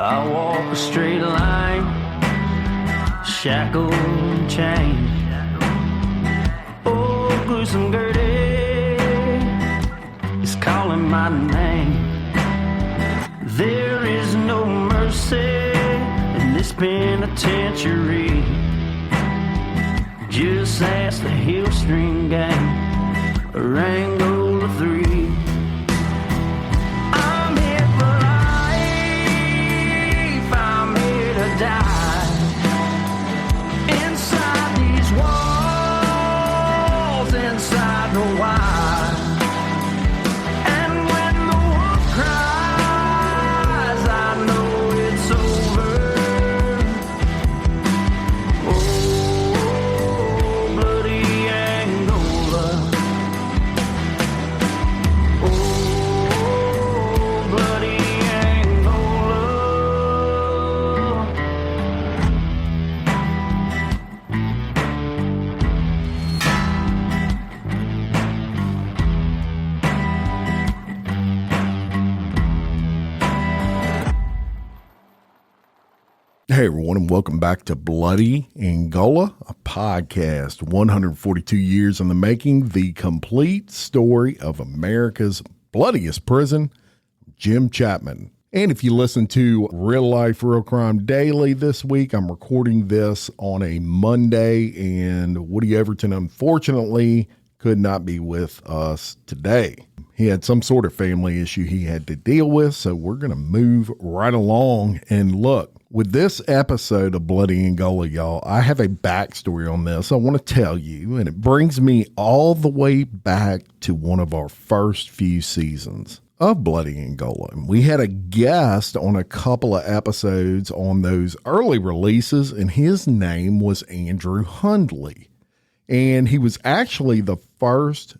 I walk a straight line, shackled and chained. Oh, gruesome Gertie is calling my name. There is no mercy in this penitentiary. Just ask the Hillstring Gang or Angola 3. I'm here for life, I'm here to die. Inside these walls, inside the wire. And when the wolf cries, I know it's over. Oh, bloody Angola. Oh, bloody Angola. Hey everyone, and welcome back to Bloody Angola, a podcast 142 years in the making, the complete story of America's bloodiest prison, Jim Chapman. And if you listen to Real Life, Real Crime Daily this week, I'm recording this on a Monday, and Woody Everton, unfortunately, could not be with us today. He had some sort of family issue he had to deal with, so we're going to move right along. And look, with this episode of Bloody Angola, y'all, I have a backstory on this I want to tell you, and it brings me all the way back to one of our first few seasons of Bloody Angola. And we had a guest on a couple of episodes on those early releases, and his name was Andrew Hundley. And he was actually the first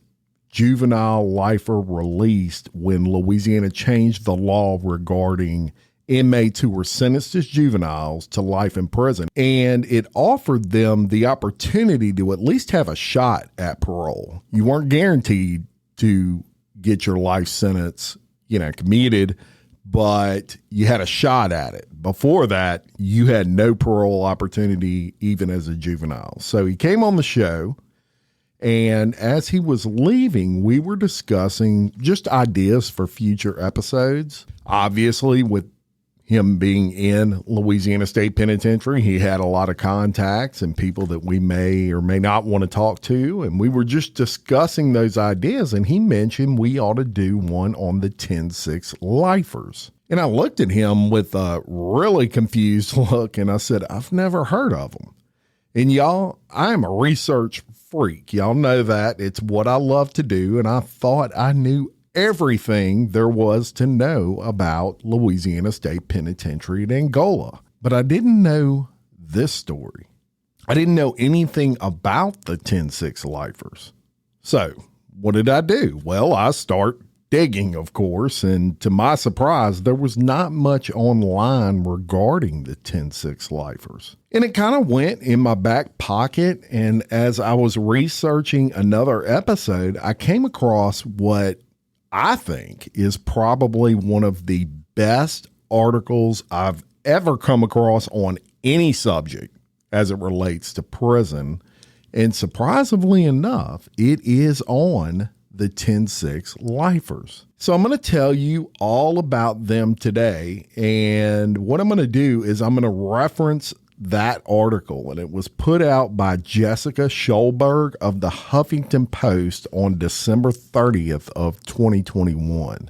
juvenile lifer released when Louisiana changed the law regarding inmates who were sentenced as juveniles to life in prison. And it offered them the opportunity to at least have a shot at parole. You weren't guaranteed to get your life sentence, commuted, but you had a shot at it. Before that, you had no parole opportunity even as a juvenile. So he came on the show, and as he was leaving, we were discussing just ideas for future episodes. Obviously, with him being in Louisiana State Penitentiary, he had a lot of contacts and people that we may or may not want to talk to. And we were just discussing those ideas. And he mentioned we ought to do one on the 10-6 lifers. And I looked at him with a really confused look, and I said, I've never heard of them. And y'all, I am a research freak. Y'all know that. It's what I love to do. And I thought I knew everything there was to know about Louisiana State Penitentiary in Angola. But I didn't know this story. I didn't know anything about the 10-6 lifers. So what did I do? Well, I start digging, of course, and to my surprise, there was not much online regarding the 10-6 lifers. And it kind of went in my back pocket, and as I was researching another episode, I came across what I think is probably one of the best articles I've ever come across on any subject as it relates to prison. And surprisingly enough, it is on the 10-6 lifers. So I'm going to tell you all about them today. And what I'm going to do is I'm going to reference that article, and it was put out by Jessica Schulberg of the Huffington Post on December 30th of 2021.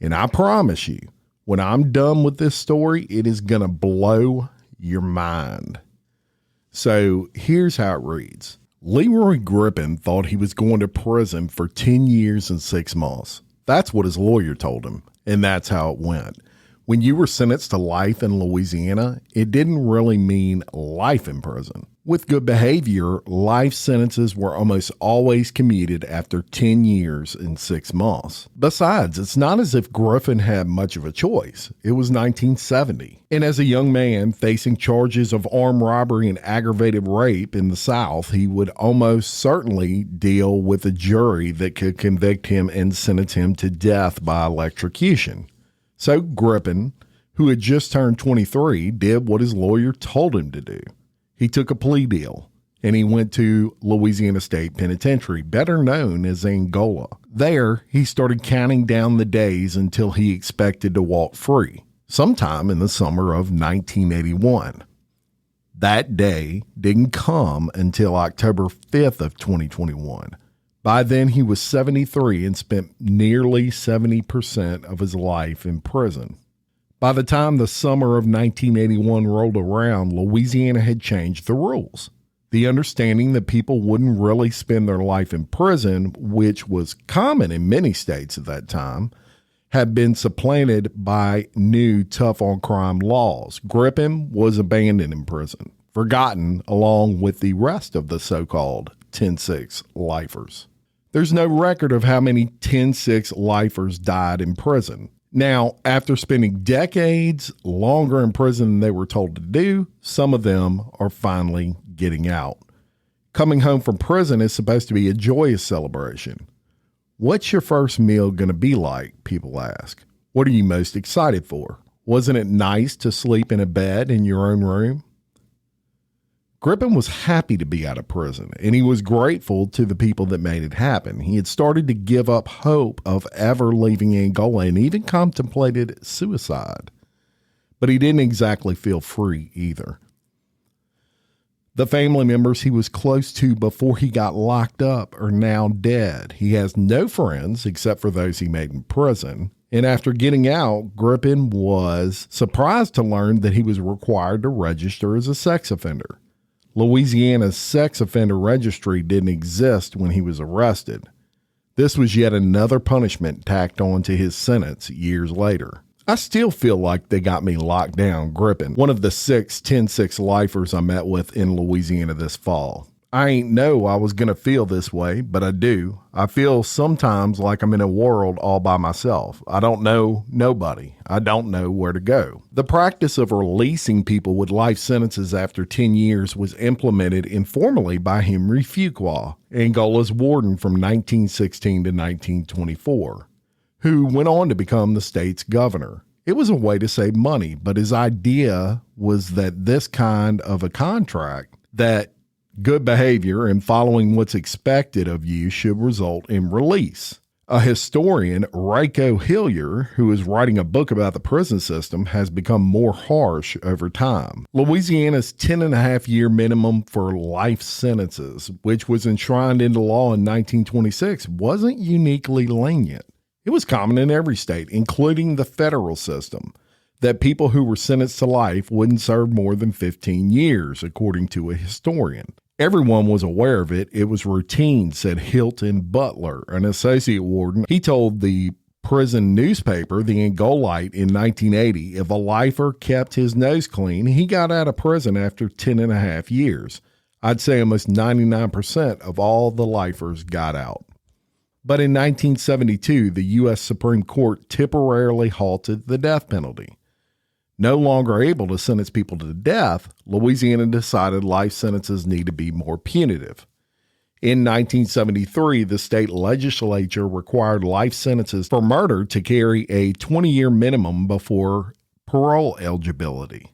And I promise you, when I'm done with this story, it is going to blow your mind. So here's how it reads. Leroy Grippin thought he was going to prison for 10 years and 6 months. That's what his lawyer told him, and that's how it went. When you were sentenced to life in Louisiana, it didn't really mean life in prison. With good behavior, life sentences were almost always commuted after 10 years and 6 months. Besides, it's not as if Griffin had much of a choice. It was 1970. And as a young man facing charges of armed robbery and aggravated rape in the South, he would almost certainly deal with a jury that could convict him and sentence him to death by electrocution. So Griffin who had just turned 23, did what his lawyer told him to do. He took a plea deal, and he went to Louisiana State Penitentiary, better known as Angola. There, he started counting down the days until he expected to walk free, sometime in the summer of 1981. That day didn't come until October 5th of 2021. By then, he was 73 and spent nearly 70% of his life in prison. By the time the summer of 1981 rolled around, Louisiana had changed the rules. The understanding that people wouldn't really spend their life in prison, which was common in many states at that time, had been supplanted by new tough-on-crime laws. Gripping was abandoned in prison, forgotten along with the rest of the so-called 10-6 lifers. There's no record of how many 10-6 lifers died in prison. Now, after spending decades longer in prison than they were told to do, some of them are finally getting out. Coming home from prison is supposed to be a joyous celebration. What's your first meal going to be like, people ask. What are you most excited for? Wasn't it nice to sleep in a bed in your own room? Grippin was happy to be out of prison, and he was grateful to the people that made it happen. He had started to give up hope of ever leaving Angola and even contemplated suicide. But he didn't exactly feel free either. The family members he was close to before he got locked up are now dead. He has no friends except for those he made in prison. And after getting out, Grippin was surprised to learn that he was required to register as a sex offender. Louisiana's sex offender registry didn't exist when he was arrested. This was yet another punishment tacked on to his sentence years later. I still feel like they got me locked down Grippin, one of the 6 10-6 lifers I met with in Louisiana this fall. I ain't know I was going to feel this way, but I do. I feel sometimes like I'm in a world all by myself. I don't know nobody. I don't know where to go. The practice of releasing people with life sentences after 10 years was implemented informally by Henry Fuqua, Angola's warden from 1916 to 1924, who went on to become the state's governor. It was a way to save money, but his idea was that this kind of a contract, that good behavior and following what's expected of you, should result in release. A historian, Rico Hillier, who is writing a book about the prison system, has become more harsh over time. Louisiana's 10.5-year minimum for life sentences, which was enshrined into law in 1926, wasn't uniquely lenient. It was common in every state, including the federal system, that people who were sentenced to life wouldn't serve more than 15 years, according to a historian. Everyone was aware of it. It was routine, said Hilton Butler, an associate warden. He told the prison newspaper, The Angolite, in 1980, if a lifer kept his nose clean, he got out of prison after 10.5 years. I'd say almost 99% of all the lifers got out. But in 1972, the U.S. Supreme Court temporarily halted the death penalty. No longer able to sentence people to death, Louisiana decided life sentences need to be more punitive. In 1973, the state legislature required life sentences for murder to carry a 20-year minimum before parole eligibility.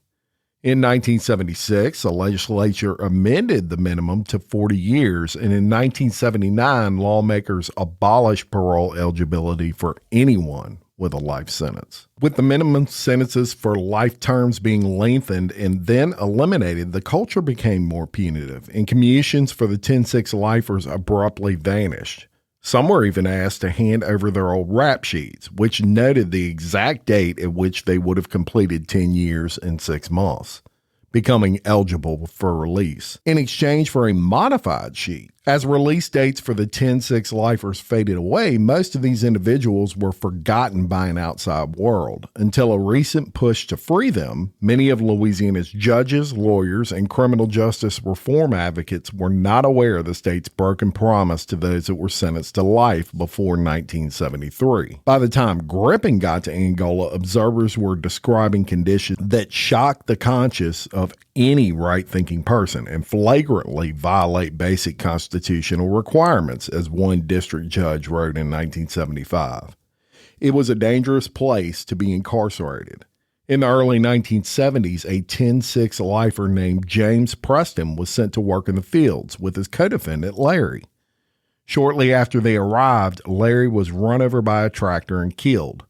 In 1976, the legislature amended the minimum to 40 years, and in 1979, lawmakers abolished parole eligibility for anyone with a life sentence. With the minimum sentences for life terms being lengthened and then eliminated, the culture became more punitive, and commutions for the 10-6 lifers abruptly vanished. Some were even asked to hand over their old rap sheets, which noted the exact date at which they would have completed 10 years and 6 months, becoming eligible for release, in exchange for a modified sheet. As release dates for the 10-6 lifers faded away, most of these individuals were forgotten by an outside world. Until a recent push to free them, many of Louisiana's judges, lawyers, and criminal justice reform advocates were not aware of the state's broken promise to those that were sentenced to life before 1973. By the time Grippin got to Angola, observers were describing conditions that shocked the conscience of any right-thinking person and flagrantly violate basic constitutional requirements, as one district judge wrote in 1975. It was a dangerous place to be incarcerated. In the early 1970s, a 10-6 lifer named James Preston was sent to work in the fields with his co-defendant, Larry. Shortly after they arrived, Larry was run over by a tractor and killed.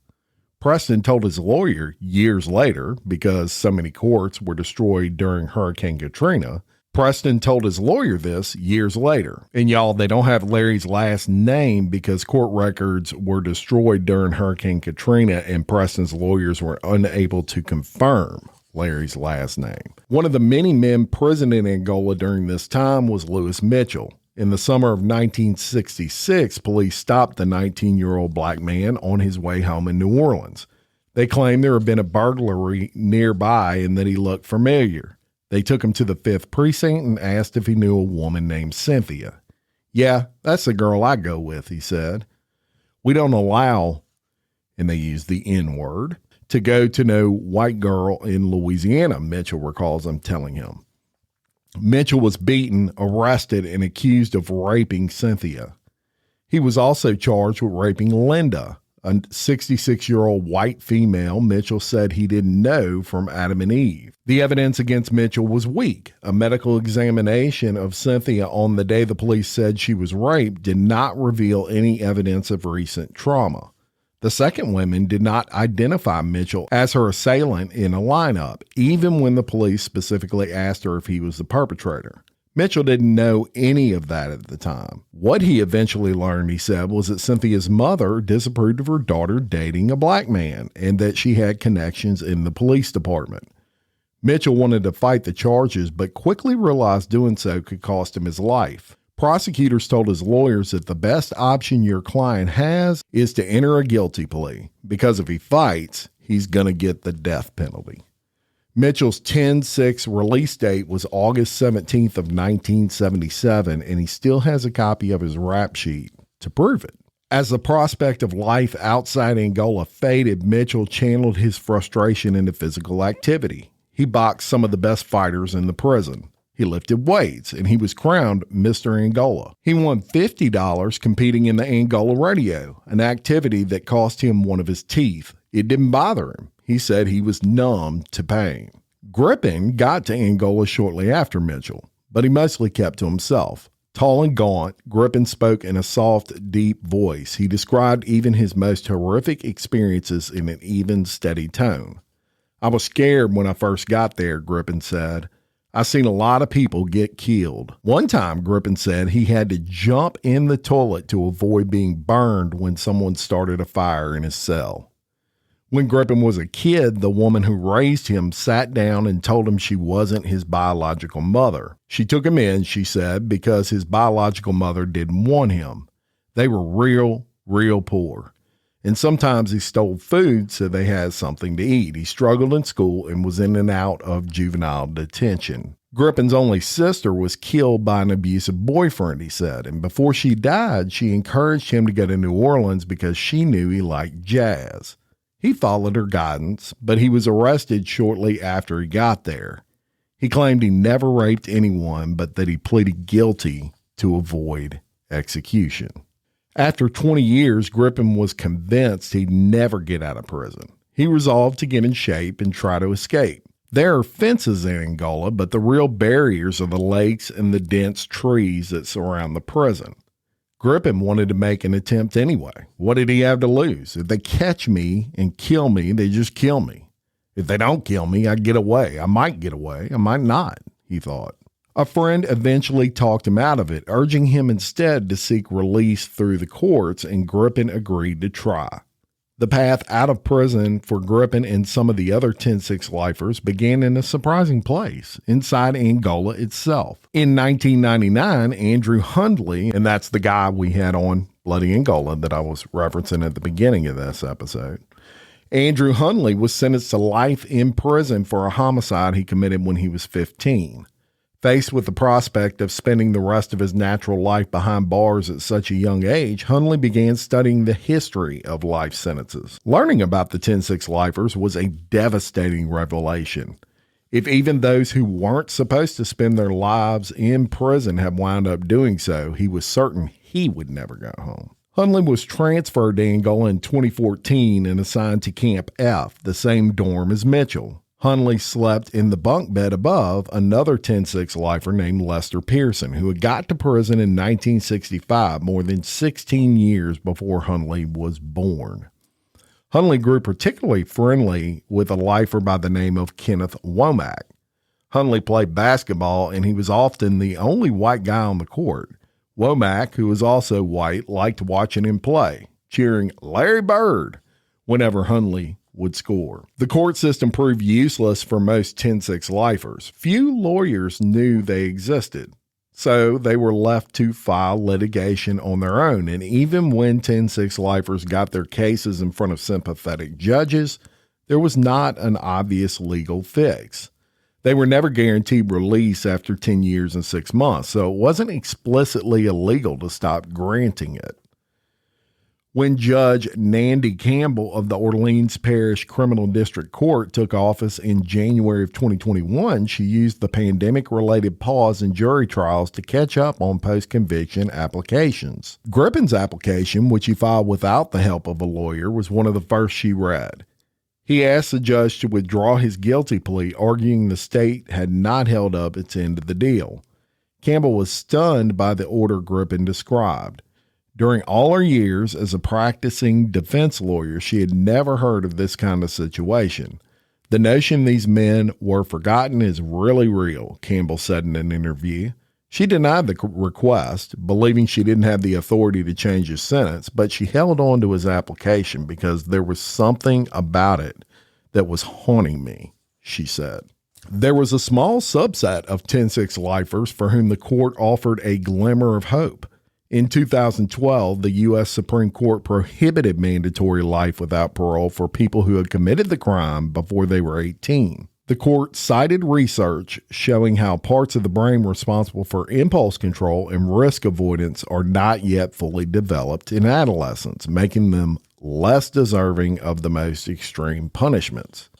Preston told his lawyer years later, because so many courts were destroyed during Hurricane Katrina, Preston told his lawyer this years later. And y'all, they don't have Larry's last name because court records were destroyed during Hurricane Katrina and Preston's lawyers were unable to confirm Larry's last name. One of the many men imprisoned in Angola during this time was Louis Mitchell. In the summer of 1966, police stopped the 19-year-old black man on his way home in New Orleans. They claimed there had been a burglary nearby and that he looked familiar. They took him to the 5th Precinct and asked if he knew a woman named Cynthia. "Yeah, that's the girl I go with," he said. "We don't allow," and they used the N-word, "to go to no white girl in Louisiana," Mitchell recalls them telling him. Mitchell was beaten, arrested, and accused of raping Cynthia. He was also charged with raping Linda, a 66-year-old white female Mitchell said he didn't know from Adam and Eve. The evidence against Mitchell was weak. A medical examination of Cynthia on the day the police said she was raped did not reveal any evidence of recent trauma. The second woman did not identify Mitchell as her assailant in a lineup, even when the police specifically asked her if he was the perpetrator. Mitchell didn't know any of that at the time. What he eventually learned, he said, was that Cynthia's mother disapproved of her daughter dating a black man and that she had connections in the police department. Mitchell wanted to fight the charges, but quickly realized doing so could cost him his life. Prosecutors told his lawyers that the best option your client has is to enter a guilty plea, because if he fights, he's going to get the death penalty. Mitchell's 10-6 release date was August 17th of 1977, and he still has a copy of his rap sheet to prove it. As the prospect of life outside Angola faded, Mitchell channeled his frustration into physical activity. He boxed some of the best fighters in the prison. He lifted weights, and he was crowned Mr. Angola. He won $50 competing in the Angola rodeo, an activity that cost him one of his teeth. It didn't bother him. He said he was numb to pain. Grippin got to Angola shortly after Mitchell, but he mostly kept to himself. Tall and gaunt, Grippin spoke in a soft, deep voice. He described even his most horrific experiences in an even, steady tone. "I was scared when I first got there," Grippin said. "I seen a lot of people get killed." One time, Grippin said he had to jump in the toilet to avoid being burned when someone started a fire in his cell. When Grippin was a kid, the woman who raised him sat down and told him she wasn't his biological mother. She took him in, she said, because his biological mother didn't want him. They were real poor. And sometimes he stole food so they had something to eat. He struggled in school and was in and out of juvenile detention. Grippin's only sister was killed by an abusive boyfriend, he said, and before she died, she encouraged him to go to New Orleans because she knew he liked jazz. He followed her guidance, but he was arrested shortly after he got there. He claimed he never raped anyone, but that he pleaded guilty to avoid execution. After 20 years, Grippin was convinced he'd never get out of prison. He resolved to get in shape and try to escape. There are fences in Angola, but the real barriers are the lakes and the dense trees that surround the prison. Grippin wanted to make an attempt anyway. What did he have to lose? If they catch me and kill me, they just kill me. If they don't kill me, I get away. I might get away. I might not, he thought. A friend eventually talked him out of it, urging him instead to seek release through the courts, and Grippin agreed to try. The path out of prison for Grippin and some of the other 10-6 lifers began in a surprising place, inside Angola itself. In 1999, Andrew Hundley, and that's the guy we had on Bloody Angola that I was referencing at the beginning of this episode, Andrew Hundley was sentenced to life in prison for a homicide he committed when he was 15. Faced with the prospect of spending the rest of his natural life behind bars at such a young age, Hundley began studying the history of life sentences. Learning about the 10-6 lifers was a devastating revelation. If even those who weren't supposed to spend their lives in prison have wound up doing so, he was certain he would never go home. Hunley was transferred to Angola in 2014 and assigned to Camp F, the same dorm as Mitchell. Hunley slept in the bunk bed above another 10-6 lifer named Lester Pearson, who had got to prison in 1965, more than 16 years before Hunley was born. Hunley grew particularly friendly with a lifer by the name of Kenneth Womack. Hunley played basketball, and he was often the only white guy on the court. Womack, who was also white, liked watching him play, cheering "Larry Bird" whenever Hunley would score. The court system proved useless for most 10-6 lifers. Few lawyers knew they existed, so they were left to file litigation on their own. And even when 10-6 lifers got their cases in front of sympathetic judges, there was not an obvious legal fix. They were never guaranteed release after 10 years and 6 months, so it wasn't explicitly illegal to stop granting it. When Judge Nandy Campbell of the Orleans Parish Criminal District Court took office in January of 2021, she used the pandemic-related pause in jury trials to catch up on post-conviction applications. Grippin's application, which he filed without the help of a lawyer, was one of the first she read. He asked the judge to withdraw his guilty plea, arguing the state had not held up its end of the deal. Campbell was stunned by the order Grippin described. During all her years as a practicing defense lawyer, she had never heard of this kind of situation. The notion these men were forgotten is really real, Campbell said in an interview. She denied the request, believing she didn't have the authority to change his sentence, but she held on to his application because there was something about it that was haunting me, she said. There was a small subset of 10-6 lifers for whom the court offered a glimmer of hope. In 2012, the U.S. Supreme Court prohibited mandatory life without parole for people who had committed the crime before they were 18. The court cited research showing how parts of the brain responsible for impulse control and risk avoidance are not yet fully developed in adolescents, making them less deserving of the most extreme punishments.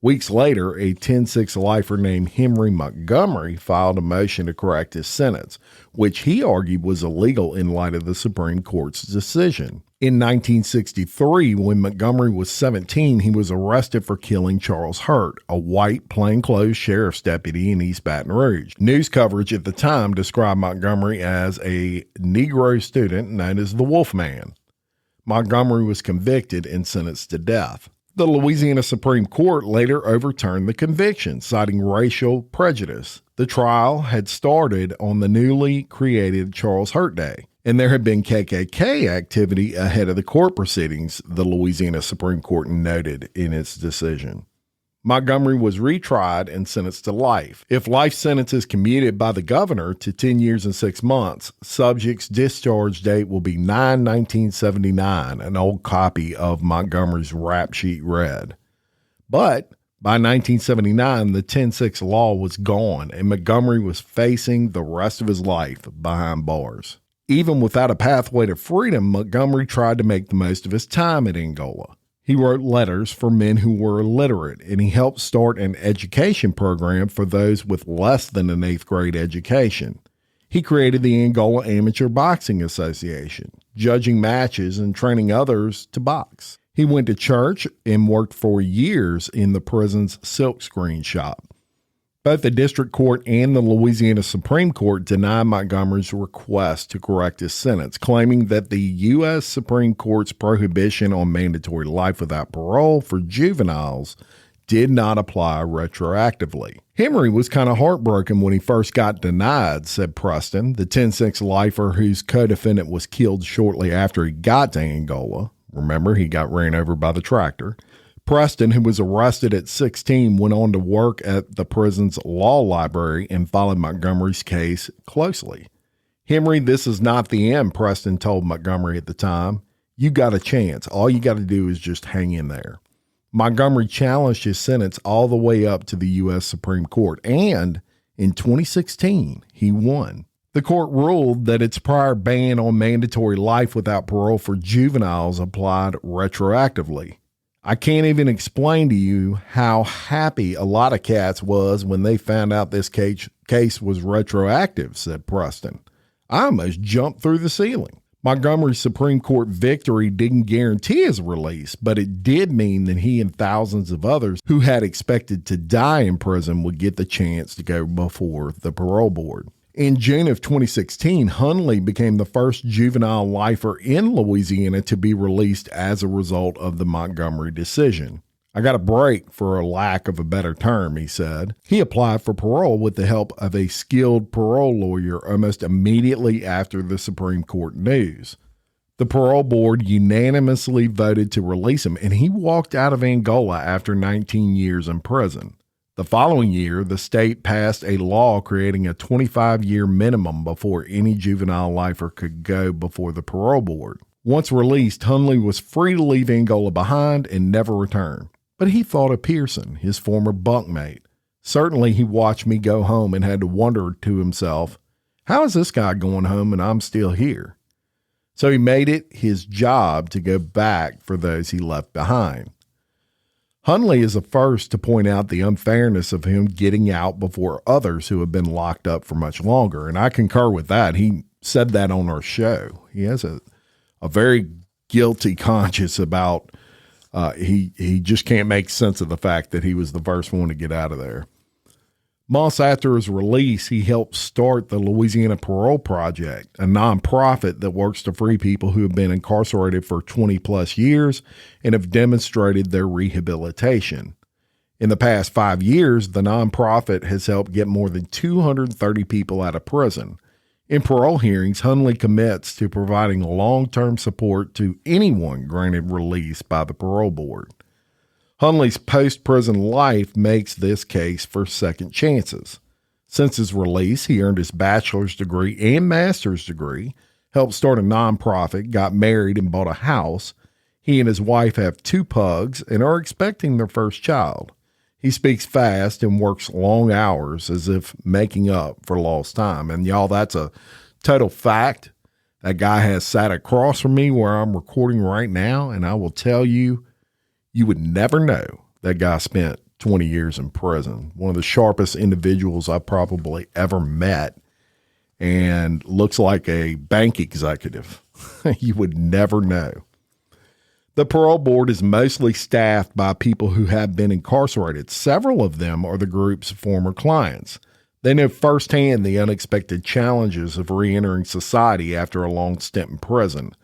Weeks later, a 10-6 lifer named Henry Montgomery filed a motion to correct his sentence, which he argued was illegal in light of the Supreme Court's decision. In 1963, when Montgomery was 17, he was arrested for killing Charles Hurt, a white plainclothes sheriff's deputy in East Baton Rouge. News coverage at the time described Montgomery as a Negro student known as the Wolfman. Montgomery was convicted and sentenced to death. The Louisiana Supreme Court later overturned the conviction, citing racial prejudice. The trial had started on the newly created Charles Hurt Day, and there had been KKK activity ahead of the court proceedings, the Louisiana Supreme Court noted in its decision. Montgomery was retried and sentenced to life. If life sentence is commuted by the governor to 10 years and 6 months, subject's discharge date will be 9/1979, an old copy of Montgomery's rap sheet read. But by 1979, the 10-6 law was gone, and Montgomery was facing the rest of his life behind bars. Even without a pathway to freedom, Montgomery tried to make the most of his time at Angola. He wrote letters for men who were illiterate, and he helped start an education program for those with less than an 8th grade education. He created the Angola Amateur Boxing Association, judging matches and training others to box. He went to church and worked for years in the prison's silkscreen shop. Both the district court and the Louisiana Supreme Court denied Montgomery's request to correct his sentence, claiming that the U.S. Supreme Court's prohibition on mandatory life without parole for juveniles did not apply retroactively. Henry was kind of heartbroken when he first got denied, said Preston, the 10-6 lifer whose co-defendant was killed shortly after he got to Angola. Remember, he got ran over by the tractor. Preston, who was arrested at 16, went on to work at the prison's law library and followed Montgomery's case closely. Henry, this is not the end, Preston told Montgomery at the time. You got a chance. All you got to do is just hang in there. Montgomery challenged his sentence all the way up to the U.S. Supreme Court, and in 2016, he won. The court ruled that its prior ban on mandatory life without parole for juveniles applied retroactively. I can't even explain to you how happy a lot of cats was when they found out this case was retroactive, said Preston. I almost jumped through the ceiling. Montgomery's Supreme Court victory didn't guarantee his release, but it did mean that he and thousands of others who had expected to die in prison would get the chance to go before the parole board. In June of 2016, Hunley became the first juvenile lifer in Louisiana to be released as a result of the Montgomery decision. I got a break for a lack of a better term, he said. He applied for parole with the help of a skilled parole lawyer almost immediately after the Supreme Court news. The parole board unanimously voted to release him, and he walked out of Angola after 19 years in prison. The following year, the state passed a law creating a 25-year minimum before any juvenile lifer could go before the parole board. Once released, Hunley was free to leave Angola behind and never return. But he thought of Pearson, his former bunkmate. Certainly he watched me go home and had to wonder to himself, how is this guy going home and I'm still here? So he made it his job to go back for those he left behind. Hunley is the first to point out the unfairness of him getting out before others who have been locked up for much longer, and I concur with that. He said that on our show. He has a very guilty conscience about he just can't make sense of the fact that he was the first one to get out of there. Months after his release, he helped start the Louisiana Parole Project, a nonprofit that works to free people who have been incarcerated for 20 plus years and have demonstrated their rehabilitation. In the past 5 years, the nonprofit has helped get more than 230 people out of prison. In parole hearings, Hunley commits to providing long-term support to anyone granted release by the parole board. Hunley's post-prison life makes this case for second chances. Since his release, he earned his bachelor's degree and master's degree, helped start a nonprofit, got married, and bought a house. He and his wife have 2 pugs and are expecting their first child. He speaks fast and works long hours as if making up for lost time. And y'all, that's a total fact. That guy has sat across from me where I'm recording right now, and I will tell you, you would never know that guy spent 20 years in prison. One of the sharpest individuals I've probably ever met, and looks like a bank executive. You would never know. The parole board is mostly staffed by people who have been incarcerated. Several of them are the group's former clients. They know firsthand the unexpected challenges of reentering society after a long stint in prison,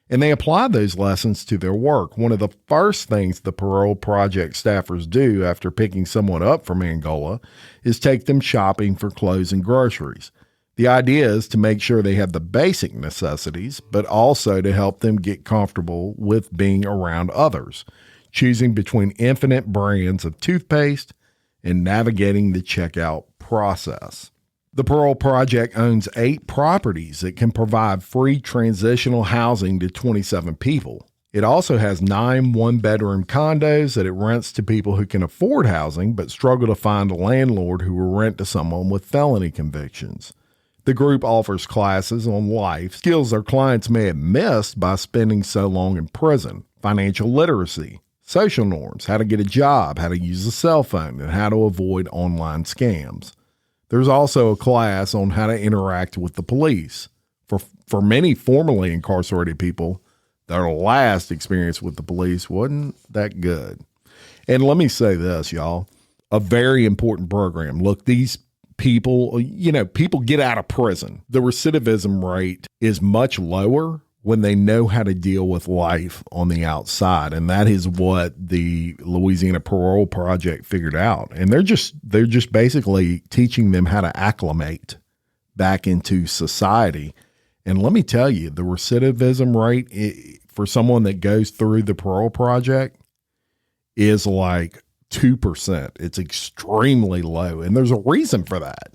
and they apply those lessons to their work. One of the first things the parole project staffers do after picking someone up from Angola is take them shopping for clothes and groceries. The idea is to make sure they have the basic necessities, but also to help them get comfortable with being around others, choosing between infinite brands of toothpaste and navigating the checkout process. The Parole Project owns 8 properties that can provide free transitional housing to 27 people. It also has 9 one-bedroom condos that it rents to people who can afford housing but struggle to find a landlord who will rent to someone with felony convictions. The group offers classes on life skills their clients may have missed by spending so long in prison: financial literacy, social norms, how to get a job, how to use a cell phone, and how to avoid online scams. There's also a class on how to interact with the police. For many formerly incarcerated people, their last experience with the police wasn't that good. And let me say this, y'all, a very important program. Look, these people, people get out of prison. The recidivism rate is much lower when they know how to deal with life on the outside. And that is what the Louisiana Parole Project figured out. And they're just basically teaching them how to acclimate back into society. And let me tell you, the recidivism rate for someone that goes through the Parole Project is like 2%. It's extremely low. And there's a reason for that.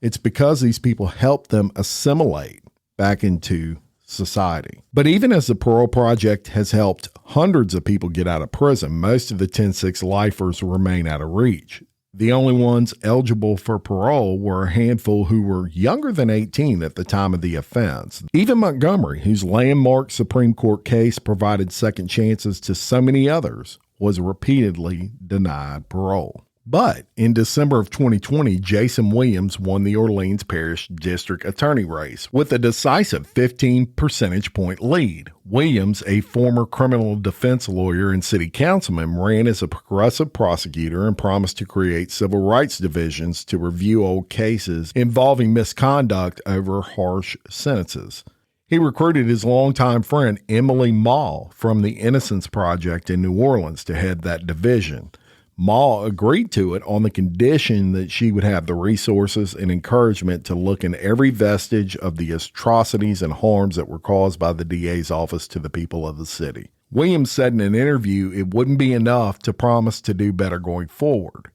It's because these people help them assimilate back into society. But even as the Parole Project has helped hundreds of people get out of prison, most of the 10-6 lifers remain out of reach. The only ones eligible for parole were a handful who were younger than 18 at the time of the offense. Even Montgomery, whose landmark Supreme Court case provided second chances to so many others, was repeatedly denied parole. But in December of 2020, Jason Williams won the Orleans Parish District Attorney race with a decisive 15 percentage point lead. Williams, a former criminal defense lawyer and city councilman, ran as a progressive prosecutor and promised to create civil rights divisions to review old cases involving misconduct over harsh sentences. He recruited his longtime friend Emily Mall from the Innocence Project in New Orleans to head that division. Mall agreed to it on the condition that she would have the resources and encouragement to look in every vestige of the atrocities and harms that were caused by the DA's office to the people of the city. Williams said in an interview it wouldn't be enough to promise to do better going forward.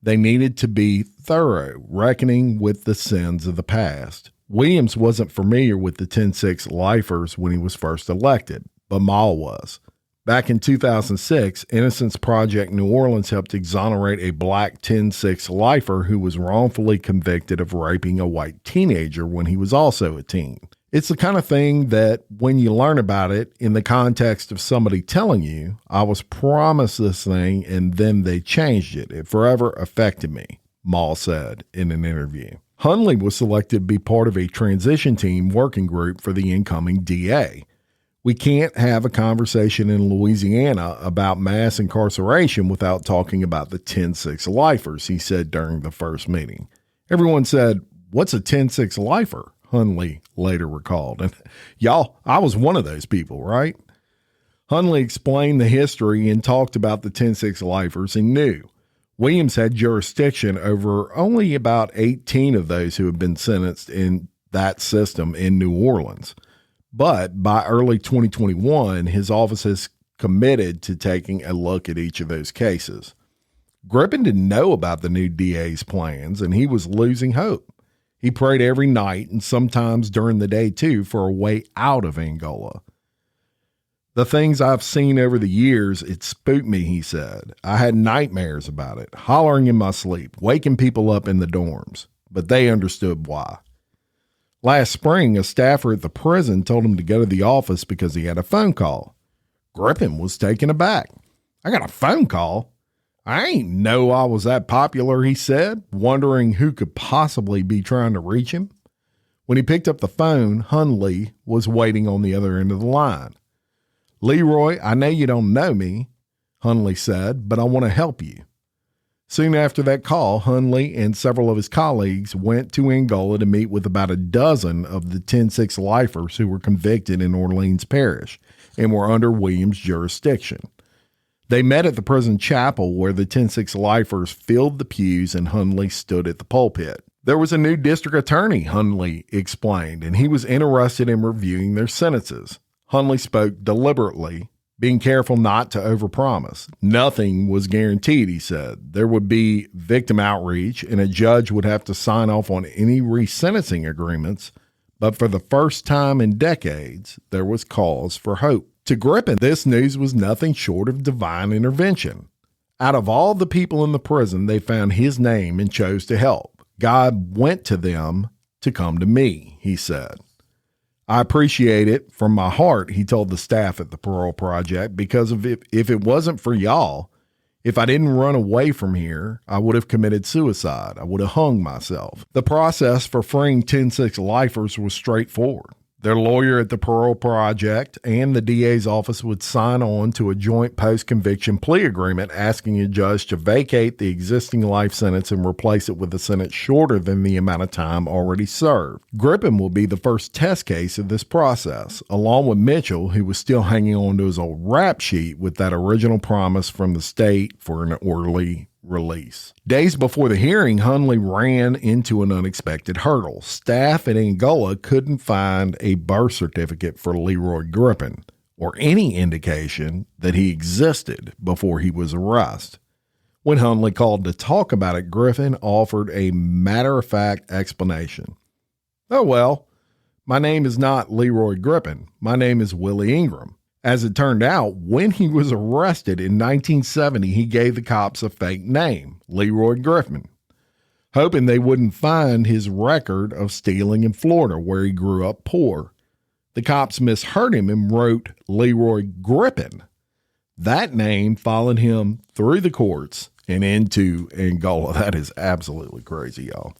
They needed to be thorough, reckoning with the sins of the past. Williams wasn't familiar with the 10-6 lifers when he was first elected, but Mall was. Back in 2006, Innocence Project New Orleans helped exonerate a black 10-6 lifer who was wrongfully convicted of raping a white teenager when he was also a teen. It's the kind of thing that when you learn about it in the context of somebody telling you, I was promised this thing and then they changed it. It forever affected me, Mall said in an interview. Hunley was selected to be part of a transition team working group for the incoming DA. We can't have a conversation in Louisiana about mass incarceration without talking about the 10-6 lifers, he said during the first meeting. Everyone said, "What's a 10-6 lifer?" Hunley later recalled. And y'all, I was one of those people, right? Hunley explained the history and talked about the 10-6 lifers and knew Williams had jurisdiction over only about 18 of those who had been sentenced in that system in New Orleans. But by early 2021, his office has committed to taking a look at each of those cases. Grippen didn't know about the new DA's plans, and he was losing hope. He prayed every night and sometimes during the day, too, for a way out of Angola. The things I've seen over the years, it spooked me, he said. I had nightmares about it, hollering in my sleep, waking people up in the dorms. But they understood why. Last spring, a staffer at the prison told him to go to the office because he had a phone call. Grippen was taken aback. "I got a phone call? I ain't know I was that popular," he said, wondering who could possibly be trying to reach him. When he picked up the phone, Hunley was waiting on the other end of the line. "Leroy, I know you don't know me," Hunley said, "but I want to help you." Soon after that call, Hunley and several of his colleagues went to Angola to meet with about a dozen of the 10-6 lifers who were convicted in Orleans Parish and were under Williams' jurisdiction. They met at the prison chapel where the 10-6 lifers filled the pews and Hunley stood at the pulpit. There was a new district attorney, Hunley explained, and he was interested in reviewing their sentences. Hunley spoke deliberately, being careful not to overpromise. Nothing was guaranteed, he said. There would be victim outreach, and a judge would have to sign off on any resentencing agreements, but for the first time in decades, there was cause for hope. To Grippen, this news was nothing short of divine intervention. Out of all the people in the prison, they found his name and chose to help. God went to them to come to me, he said. "I appreciate it from my heart," he told the staff at the Parole Project, "because if it wasn't for y'all, if I didn't run away from here, I would have committed suicide. I would have hung myself." The process for freeing 10-6 lifers was straightforward. Their lawyer at the Parole Project and the DA's office would sign on to a joint post-conviction plea agreement asking a judge to vacate the existing life sentence and replace it with a sentence shorter than the amount of time already served. Grippen will be the first test case of this process, along with Mitchell, who was still hanging on to his old rap sheet with that original promise from the state for an orderly release. Days before the hearing, Hunley ran into an unexpected hurdle. Staff at Angola couldn't find a birth certificate for Leroy Grippen or any indication that he existed before he was arrested. When Hunley called to talk about it, Grippen offered a matter-of-fact explanation. "Oh, well, my name is not Leroy Grippen. My name is Willie Ingram." As it turned out, when he was arrested in 1970, he gave the cops a fake name, Leroy Grippen, hoping they wouldn't find his record of stealing in Florida, where he grew up poor. The cops misheard him and wrote Leroy Grippen. That name followed him through the courts and into Angola. That is absolutely crazy, y'all.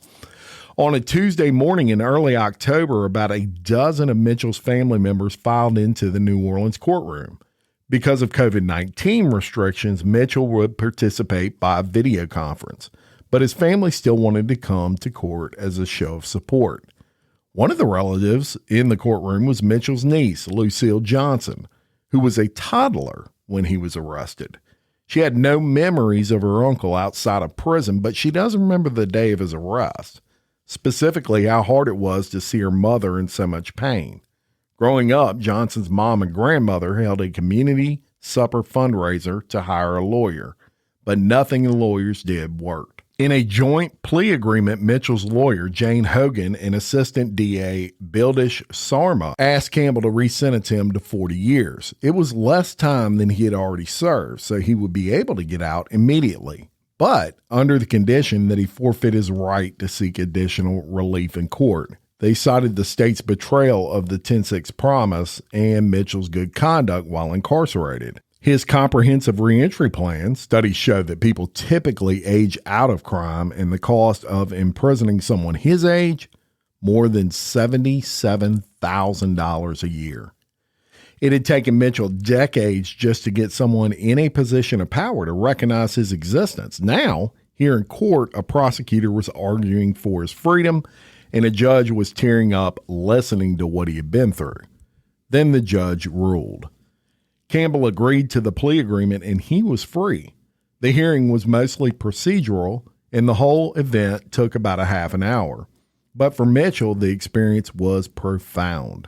On a Tuesday morning in early October, about a dozen of Mitchell's family members filed into the New Orleans courtroom. Because of COVID-19 restrictions, Mitchell would participate by video conference, but his family still wanted to come to court as a show of support. One of the relatives in the courtroom was Mitchell's niece, Lucille Johnson, who was a toddler when he was arrested. She had no memories of her uncle outside of prison, but she does remember the day of his arrest, specifically how hard it was to see her mother in so much pain. Growing up, Johnson's mom and grandmother held a community supper fundraiser to hire a lawyer, but nothing the lawyers did worked. In a joint plea agreement, Mitchell's lawyer, Jane Hogan, and Assistant DA Bildish Sarma asked Campbell to resentence him to 40 years. It was less time than he had already served, so he would be able to get out immediately, but under the condition that he forfeit his right to seek additional relief in court. They cited the state's betrayal of the 10-6 promise and Mitchell's good conduct while incarcerated. His comprehensive reentry plan, studies show that people typically age out of crime, and the cost of imprisoning someone his age, more than $77,000 a year. It had taken Mitchell decades just to get someone in a position of power to recognize his existence. Now, here in court, a prosecutor was arguing for his freedom, and a judge was tearing up listening to what he had been through. Then the judge ruled. Campbell agreed to the plea agreement, and he was free. The hearing was mostly procedural, and the whole event took about a half an hour. But for Mitchell, the experience was profound.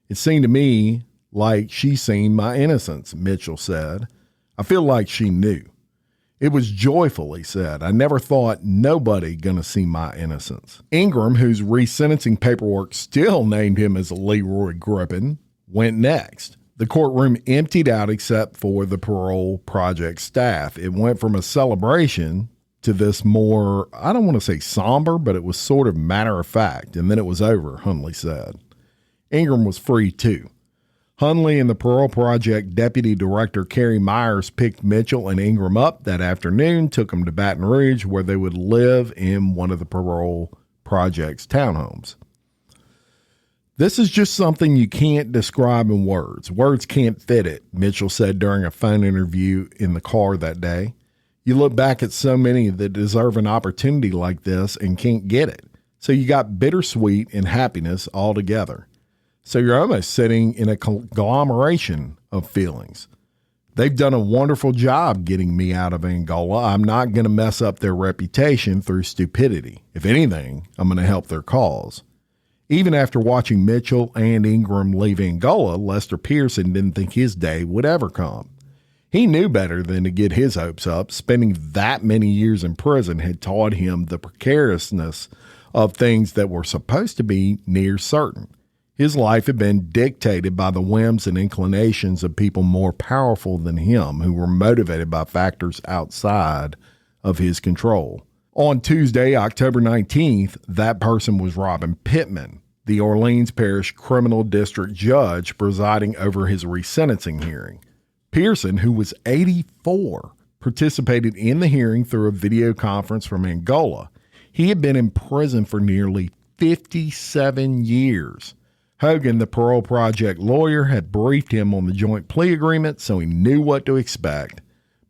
It seemed to me like she seen my innocence, Mitchell said. I feel like she knew. It was joyful, he said. I never thought nobody gonna see my innocence. Ingram, whose resentencing paperwork still named him as Leroy Grippin, went next. The courtroom emptied out except for the parole project staff. It went from a celebration to this more, I don't want to say somber, but it was sort of matter of fact. And then it was over, Hundley said. Ingram was free too. Hundley and the parole project deputy director Kerry Myers picked Mitchell and Ingram up that afternoon, took them to Baton Rouge, where they would live in one of the parole project's townhomes. This is just something you can't describe in words. Words can't fit it, Mitchell said during a phone interview in the car that day. You look back at so many that deserve an opportunity like this and can't get it. So you got bittersweet and happiness all together. So you're almost sitting in a conglomeration of feelings. They've done a wonderful job getting me out of Angola. I'm not going to mess up their reputation through stupidity. If anything, I'm going to help their cause. Even after watching Mitchell and Ingram leave Angola, Lester Pearson didn't think his day would ever come. He knew better than to get his hopes up. Spending that many years in prison had taught him the precariousness of things that were supposed to be near certain. His life had been dictated by the whims and inclinations of people more powerful than him, who were motivated by factors outside of his control. On Tuesday, October 19th, that person was Robin Pittman, the Orleans Parish Criminal District Judge presiding over his resentencing hearing. Pearson, who was 84, participated in the hearing through a video conference from Angola. He had been in prison for nearly 57 years. Hogan, the parole project lawyer, had briefed him on the joint plea agreement, so he knew what to expect,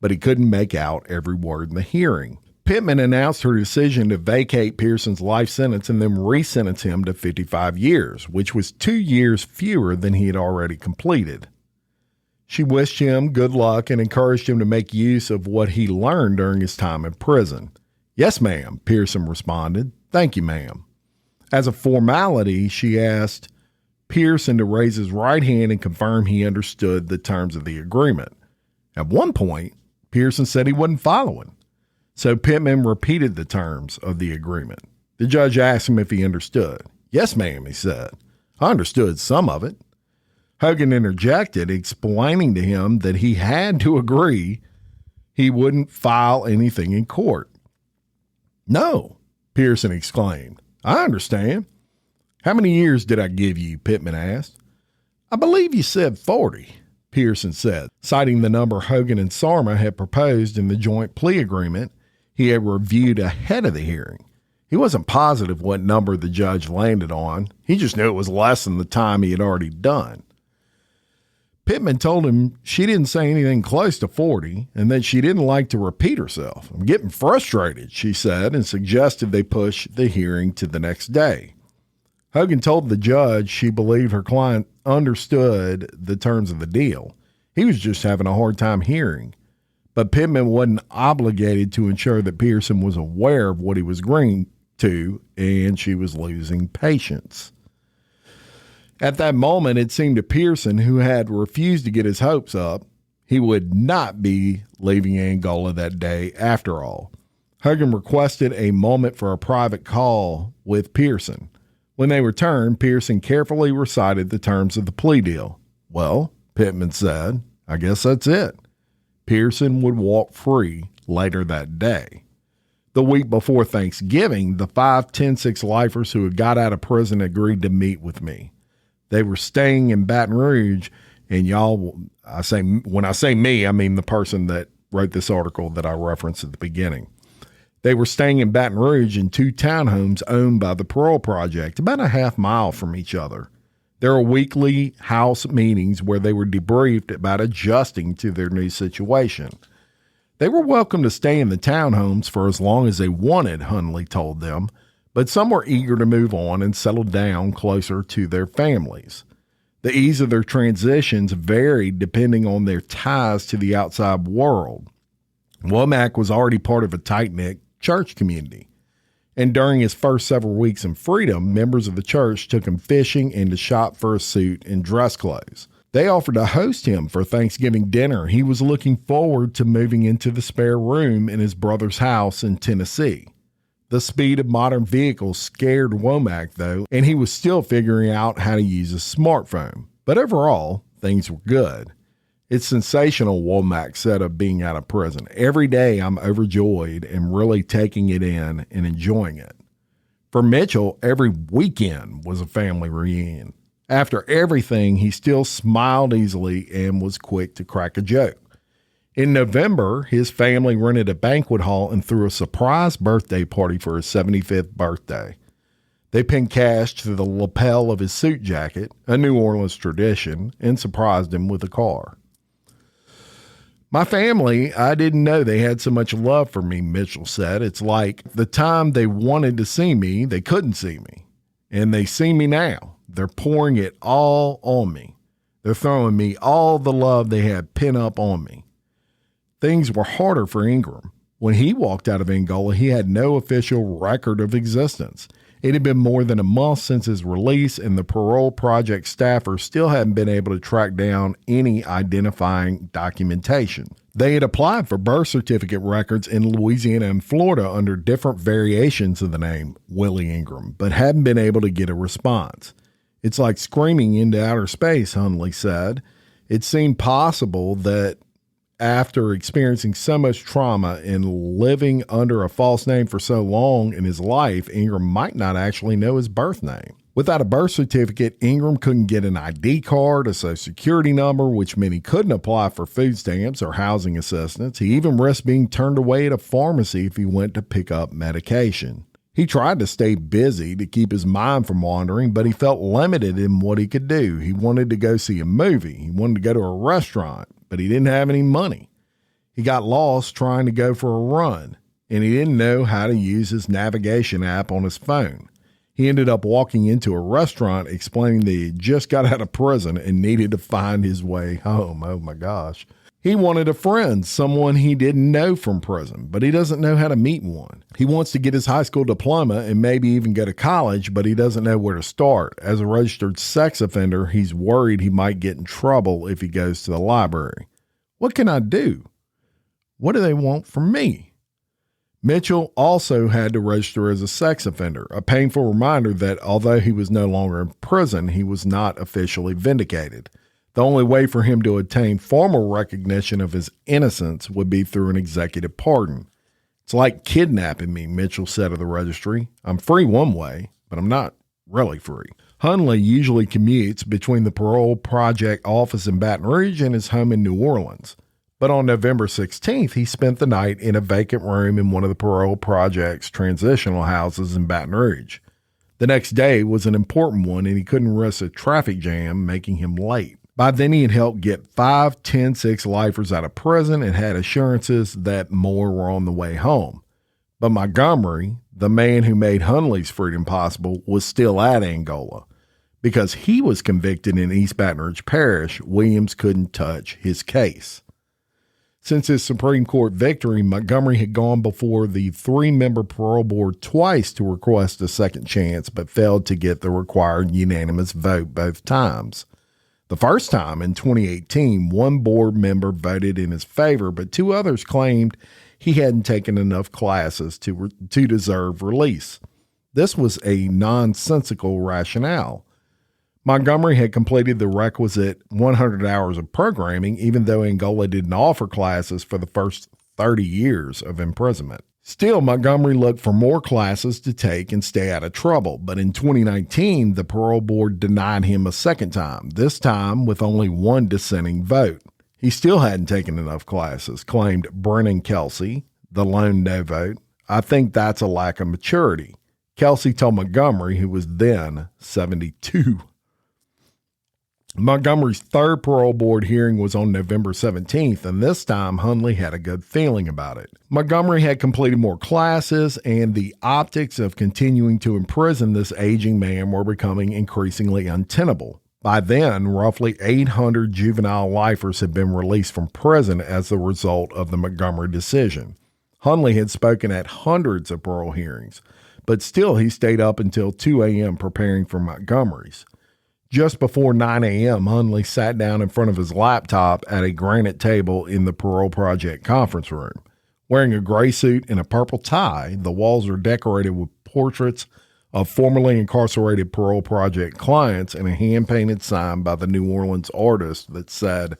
but he couldn't make out every word in the hearing. Pittman announced her decision to vacate Pearson's life sentence and then resentence him to 55 years, which was 2 years fewer than he had already completed. She wished him good luck and encouraged him to make use of what he learned during his time in prison. Yes, ma'am, Pearson responded. Thank you, ma'am. As a formality, she asked Pearson to raise his right hand and confirm he understood the terms of the agreement. At one point, Pearson said he wasn't following, so Pittman repeated the terms of the agreement. The judge asked him if he understood. Yes, ma'am, he said. I understood some of it. Hogan interjected, explaining to him that he had to agree he wouldn't file anything in court. No, Pearson exclaimed. I understand. How many years did I give you? Pittman asked. I believe you said 40. Pearson said, citing the number Hogan and Sarma had proposed in the joint plea agreement he had reviewed ahead of the hearing. He wasn't positive what number the judge landed on. He just knew it was less than the time he had already done. Pittman told him she didn't say anything close to 40 and that she didn't like to repeat herself. "I'm getting frustrated," she said, and suggested they push the hearing to the next day. Hogan told the judge she believed her client understood the terms of the deal. He was just having a hard time hearing. But Pittman wasn't obligated to ensure that Pearson was aware of what he was agreeing to, and she was losing patience. At that moment, it seemed to Pearson, who had refused to get his hopes up, he would not be leaving Angola that day after all. Hogan requested a moment for a private call with Pearson. When they returned, Pearson carefully recited the terms of the plea deal. "Well," Pittman said, "I guess that's it." Pearson would walk free later that day. The week before Thanksgiving, the 5 10-6 lifers who had got out of prison agreed to meet with me. They were staying in Baton Rouge, and when I say me, I mean the person that wrote this article that I referenced at the beginning. They were staying in Baton Rouge in 2 townhomes owned by the Parole Project, about a half mile from each other. There were weekly house meetings where they were debriefed about adjusting to their new situation. They were welcome to stay in the townhomes for as long as they wanted, Hundley told them, but some were eager to move on and settle down closer to their families. The ease of their transitions varied depending on their ties to the outside world. Womack was already part of a tight-knit church community, and during his first several weeks in freedom, members of the church took him fishing and to shop for a suit and dress clothes. They offered to host him for Thanksgiving dinner. He was looking forward to moving into the spare room in his brother's house in Tennessee. The speed of modern vehicles scared Womack, though, and he was still figuring out how to use a smartphone. But overall, things were good. "It's sensational," Womack said of being out of prison. "Every day I'm overjoyed and really taking it in and enjoying it." For Mitchell, every weekend was a family reunion. After everything, he still smiled easily and was quick to crack a joke. In November, his family rented a banquet hall and threw a surprise birthday party for his 75th birthday. They pinned cash to the lapel of his suit jacket, a New Orleans tradition, and surprised him with a car. "My family, I didn't know they had so much love for me," Mitchell said. "It's like the time they wanted to see me, they couldn't see me. And they see me now. They're pouring it all on me. They're throwing me all the love they had pent up on me." Things were harder for Ingram. When he walked out of Angola, he had no official record of existence. It had been more than a month since his release, and the Parole Project staffers still hadn't been able to track down any identifying documentation. They had applied for birth certificate records in Louisiana and Florida under different variations of the name Willie Ingram, but hadn't been able to get a response. "It's like screaming into outer space," Hundley said. It seemed possible that after experiencing so much trauma and living under a false name for so long in his life, Ingram might not actually know his birth name. Without a birth certificate, Ingram couldn't get an ID card, a social security number, which meant he couldn't apply for food stamps or housing assistance. He even risked being turned away at a pharmacy if he went to pick up medication. He tried to stay busy to keep his mind from wandering, but he felt limited in what he could do. He wanted to go see a movie. He wanted to go to a restaurant, but he didn't have any money. He got lost trying to go for a run, and he didn't know how to use his navigation app on his phone. He ended up walking into a restaurant explaining that he just got out of prison and needed to find his way home. Oh my gosh. He wanted a friend, someone he didn't know from prison, but he doesn't know how to meet one. He wants to get his high school diploma and maybe even go to college, but he doesn't know where to start. As a registered sex offender, he's worried he might get in trouble if he goes to the library. What can I do? What do they want from me? Mitchell also had to register as a sex offender, a painful reminder that although he was no longer in prison, he was not officially vindicated. The only way for him to attain formal recognition of his innocence would be through an executive pardon. "It's like kidnapping me," Mitchell said of the registry. "I'm free one way, but I'm not really free." Hunley usually commutes between the Parole Project office in Baton Rouge and his home in New Orleans. But on November 16th, he spent the night in a vacant room in one of the Parole Project's transitional houses in Baton Rouge. The next day was an important one, and he couldn't risk a traffic jam making him late. By then, he had helped get 5 10-6 lifers out of prison and had assurances that more were on the way home. But Montgomery, the man who made Hunley's freedom possible, was still at Angola. Because he was convicted in East Baton Rouge Parish, Williams couldn't touch his case. Since his Supreme Court victory, Montgomery had gone before the 3-member parole board twice to request a second chance, but failed to get the required unanimous vote both times. The first time, in 2018, one board member voted in his favor, but 2 others claimed he hadn't taken enough classes to deserve release. This was a nonsensical rationale. Montgomery had completed the requisite 100 hours of programming, even though Angola didn't offer classes for the first 30 years of imprisonment. Still, Montgomery looked for more classes to take and stay out of trouble, but in 2019, the parole board denied him a second time, this time with only 1 dissenting vote. He still hadn't taken enough classes, claimed Brennan Kelsey, the lone no vote. I think that's a lack of maturity. Kelsey told Montgomery, who was then 72. Montgomery's third parole board hearing was on November 17th, and this time Hunley had a good feeling about it. Montgomery had completed more classes, and the optics of continuing to imprison this aging man were becoming increasingly untenable. By then, roughly 800 juvenile lifers had been released from prison as the result of the Montgomery decision. Hunley had spoken at hundreds of parole hearings, but still he stayed up until 2 a.m. preparing for Montgomery's. Just before 9 a.m., Hunley sat down in front of his laptop at a granite table in the Parole Project conference room. Wearing a gray suit and a purple tie, the walls are decorated with portraits of formerly incarcerated Parole Project clients and a hand-painted sign by the New Orleans artist that said,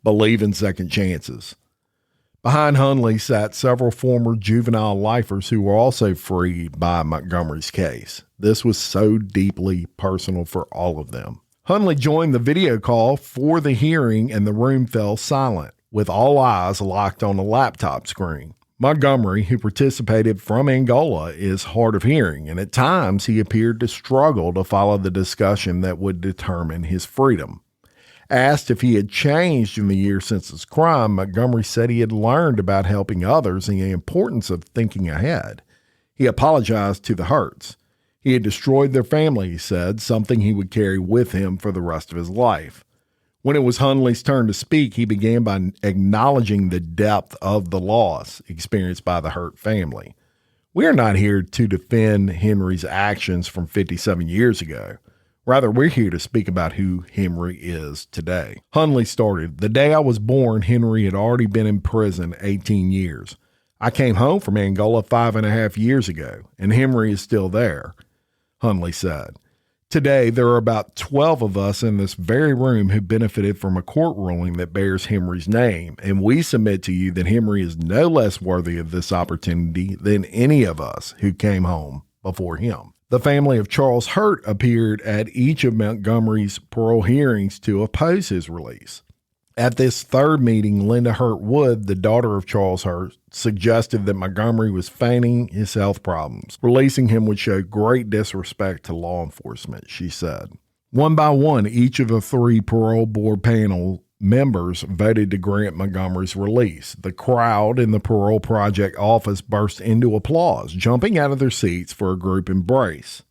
"Believe in second chances." Behind Hunley sat several former juvenile lifers who were also freed by Montgomery's case. This was so deeply personal for all of them. Hunley joined the video call for the hearing, and the room fell silent, with all eyes locked on a laptop screen. Montgomery, who participated from Angola, is hard of hearing, and at times he appeared to struggle to follow the discussion that would determine his freedom. Asked if he had changed in the years since his crime, Montgomery said he had learned about helping others and the importance of thinking ahead. He apologized to the Hurts. He had destroyed their family, he said, something he would carry with him for the rest of his life. When it was Hunley's turn to speak, he began by acknowledging the depth of the loss experienced by the Hurt family. We are not here to defend Henry's actions from 57 years ago. Rather, we're here to speak about who Henry is today. Hunley started, "The day I was born, Henry had already been in prison 18 years. I came home from Angola 5.5 years ago, and Henry is still there," Hunley said. "Today, there are about 12 of us in this very room who benefited from a court ruling that bears Henry's name, and we submit to you that Henry is no less worthy of this opportunity than any of us who came home before him." The family of Charles Hurt appeared at each of Montgomery's parole hearings to oppose his release. At this third meeting, Linda Hurt Wood, the daughter of Charles Hurt, suggested that Montgomery was feigning his health problems. Releasing him would show great disrespect to law enforcement, she said. One by one, each of the 3 parole board panel members voted to grant Montgomery's release. The crowd in the Parole Project office burst into applause, jumping out of their seats for a group embrace.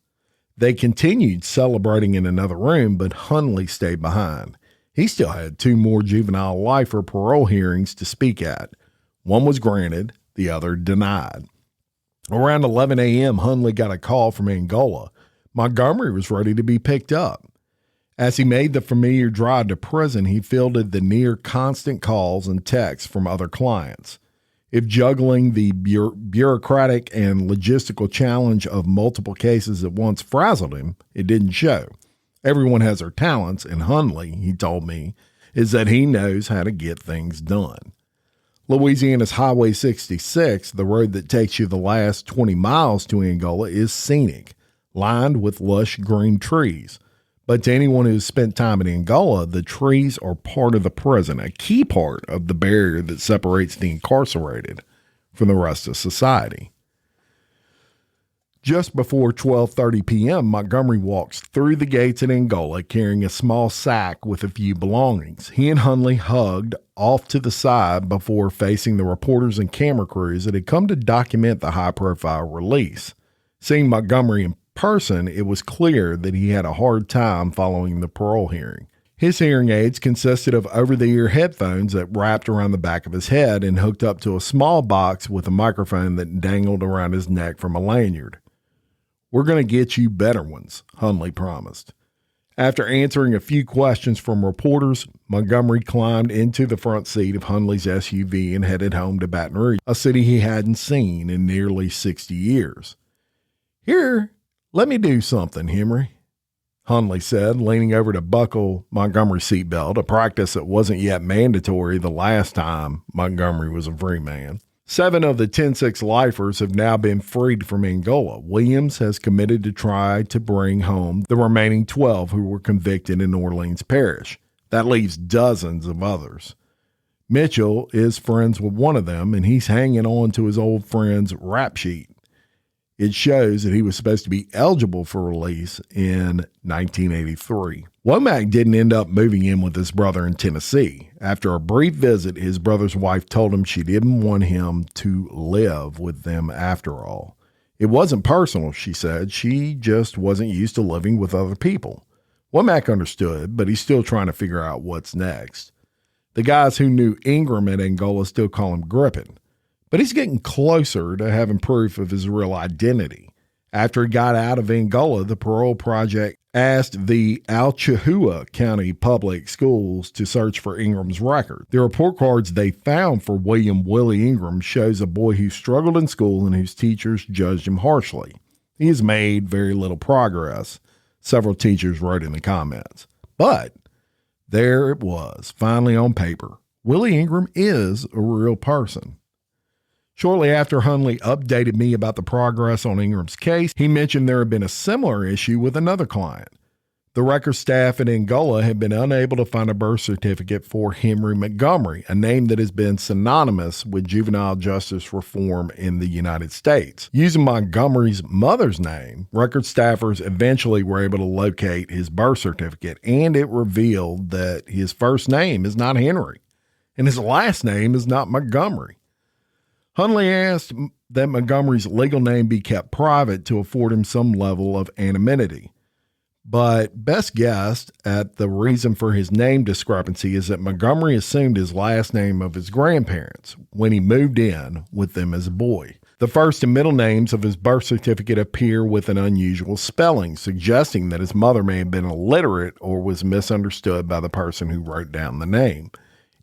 They continued celebrating in another room, but Hunley stayed behind. He still had 2 more juvenile lifer parole hearings to speak at. One was granted, the other denied. Around 11 a.m., Hunley got a call from Angola. Montgomery was ready to be picked up. As he made the familiar drive to prison, he fielded the near constant calls and texts from other clients. If juggling the bureaucratic and logistical challenge of multiple cases at once frazzled him, it didn't show. Everyone has their talents, and Hunley, he told me, is that he knows how to get things done. Louisiana's Highway 66, the road that takes you the last 20 miles to Angola, is scenic, lined with lush green trees. But to anyone who's spent time in Angola, the trees are part of the prison, a key part of the barrier that separates the incarcerated from the rest of society. Just before 12:30 p.m., Montgomery walks through the gates in Angola carrying a small sack with a few belongings. He and Hundley hugged off to the side before facing the reporters and camera crews that had come to document the high-profile release. Seeing Montgomery in person, it was clear that he had a hard time following the parole hearing. His hearing aids consisted of over-the-ear headphones that wrapped around the back of his head and hooked up to a small box with a microphone that dangled around his neck from a lanyard. "We're going to get you better ones," Hundley promised. After answering a few questions from reporters, Montgomery climbed into the front seat of Hundley's SUV and headed home to Baton Rouge, a city he hadn't seen in nearly 60 years. "Here, let me do something, Henry," Hundley said, leaning over to buckle Montgomery's seatbelt, a practice that wasn't yet mandatory the last time Montgomery was a free man. 7 of the 10-6 lifers have now been freed from Angola. Williams has committed to try to bring home the remaining 12 who were convicted in Orleans Parish. That leaves dozens of others. Mitchell is friends with one of them, and he's hanging on to his old friend's rap sheet. It shows that he was supposed to be eligible for release in 1983. Womack didn't end up moving in with his brother in Tennessee. After a brief visit, his brother's wife told him she didn't want him to live with them after all. It wasn't personal, she said. She just wasn't used to living with other people. Womack understood, but he's still trying to figure out what's next. The guys who knew Ingram at Angola still call him Grippin. But he's getting closer to having proof of his real identity. After he got out of Angola, the Parole Project asked the Alachua County Public Schools to search for Ingram's record. The report cards they found for William Willie Ingram shows a boy who struggled in school and whose teachers judged him harshly. He has made very little progress, several teachers wrote in the comments. But there it was, finally on paper. Willie Ingram is a real person. Shortly after Hundley updated me about the progress on Ingram's case, he mentioned there had been a similar issue with another client. The record staff in Angola had been unable to find a birth certificate for Henry Montgomery, a name that has been synonymous with juvenile justice reform in the United States. Using Montgomery's mother's name, record staffers eventually were able to locate his birth certificate, and it revealed that his first name is not Henry, and his last name is not Montgomery. Hundley asked that Montgomery's legal name be kept private to afford him some level of anonymity. But best guessed at the reason for his name discrepancy is that Montgomery assumed his last name of his grandparents when he moved in with them as a boy. The first and middle names of his birth certificate appear with an unusual spelling, suggesting that his mother may have been illiterate or was misunderstood by the person who wrote down the name.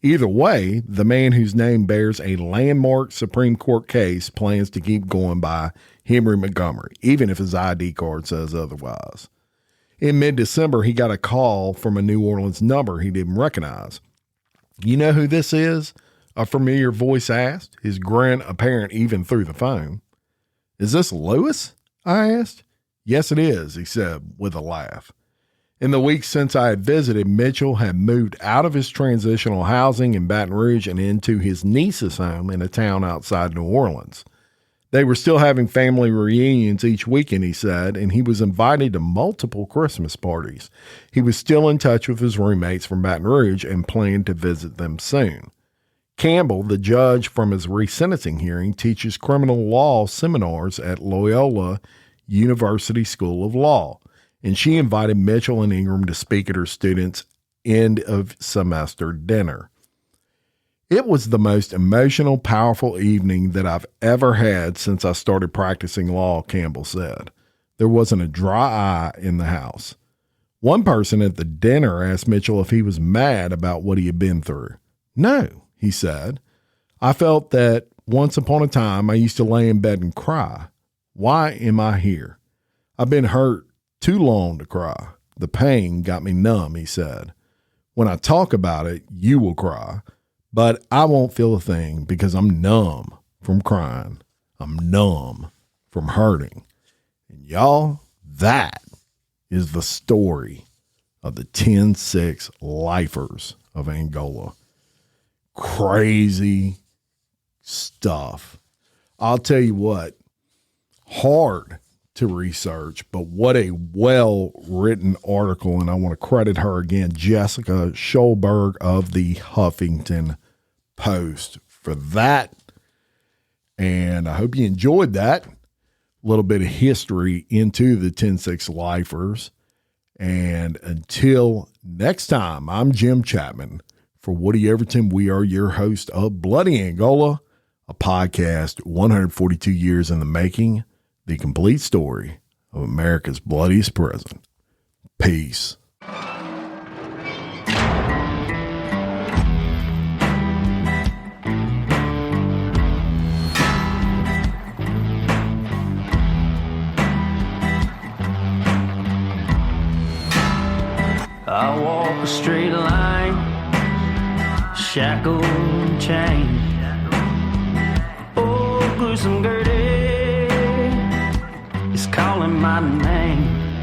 Either way, the man whose name bears a landmark Supreme Court case plans to keep going by Henry Montgomery, even if his ID card says otherwise. In mid-December, he got a call from a New Orleans number he didn't recognize. "You know who this is?" a familiar voice asked, his grin apparent even through the phone. "Is this Lewis?" I asked. "Yes, it is," he said with a laugh. In the weeks since I had visited, Mitchell had moved out of his transitional housing in Baton Rouge and into his niece's home in a town outside New Orleans. They were still having family reunions each weekend, he said, and he was invited to multiple Christmas parties. He was still in touch with his roommates from Baton Rouge and planned to visit them soon. Campbell, the judge from his resentencing hearing, teaches criminal law seminars at Loyola University School of Law, and she invited Mitchell and Ingram to speak at her students' end-of-semester dinner. "It was the most emotional, powerful evening that I've ever had since I started practicing law," Campbell said. "There wasn't a dry eye in the house." One person at the dinner asked Mitchell if he was mad about what he had been through. "No," he said. "I felt that once upon a time I used to lay in bed and cry. Why am I here? I've been hurt too long to cry. The pain got me numb," he said. "When I talk about it, you will cry, but I won't feel a thing because I'm numb from crying. I'm numb from hurting." And y'all, that is the story of the 10-6 lifers of Angola. Crazy stuff. I'll tell you what, hard to research, but what a well-written article, and I want to credit her again, Jessica Schulberg of the Huffington Post, for that. And I hope you enjoyed that. A little bit of history into the 10-6 lifers. And until next time, I'm Jim Chapman. For Woody Everton, we are your host of Bloody Angola, a podcast 142 years in the making, the complete story of America's bloodiest prison. Peace. I walk a straight line, shackled and chained. Oh, gruesome Gertie is calling my name.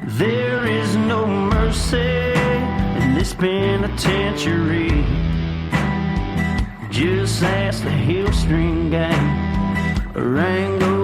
There is no mercy in this penitentiary. Just ask the Hill String Gang, Rango.